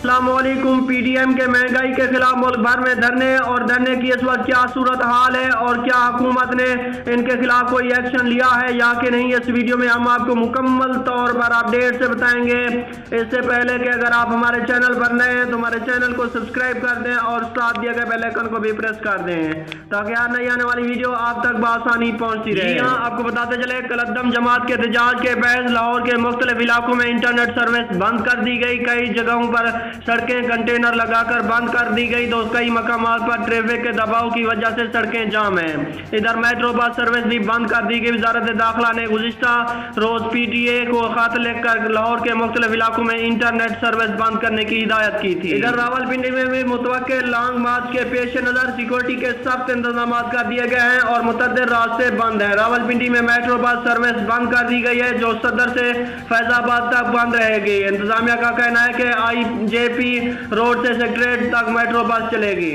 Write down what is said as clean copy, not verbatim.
السلام علیکم۔ P D M کے مہنگائی کے خلاف ملک بھر میں دھرنے کی اس وقت کیا صورت حال ہے اور کیا حکومت نے ان کے خلاف کوئی ایکشن لیا ہے یا کہ نہیں، اس ویڈیو میں ہم آپ کو مکمل طور پر اپڈیٹ سے بتائیں گے۔ اس سے پہلے کہ اگر آپ ہمارے چینل پر نئے ہیں تو ہمارے چینل کو سبسکرائب کر دیں اور ساتھ دیا گئے بیل آئیکن کو بھی پریس کر دیں تاکہ ہر نئی آنے والی ویڈیو آپ تک بآسانی پہنچتی رہے۔ ہاں، آپ کو بتاتے چلے کالعدم جماعت کے احتجاج کے باعث لاہور کے مختلف علاقوں میں انٹرنیٹ سروس بند کر دی گئی۔ کئی جگہوں پر سڑکیں کنٹینر لگا کر بند کر دی گئی تو کئی مقامات پر ٹریفک کے دباؤ کی وجہ سے سڑکیں جام ہیں۔ ادھر میٹرو بس سروس بھی بند کر دی گئی۔ وزارت داخلہ نے گزشتہ روز پی ٹی اے کو خط لکھ کر لاہور کے مختلف علاقوں میں انٹرنیٹ سروس بند کرنے کی ہدایت کی تھی۔ ادھر راولپنڈی میں بھی متوقع لانگ مارچ کے پیش نظر سیکورٹی کے سخت انتظامات کر دیے گئے ہیں اور متعدد راستے بند ہیں۔ راولپنڈی میں میٹرو بس سروس بند کر دی گئی ہے جو صدر سے فیض آباد تک بند رہے گی۔ انتظامیہ کا کہنا ہے کہ آئی جے پی روڈ سے سیکٹریٹ تک میٹرو بس چلے گی۔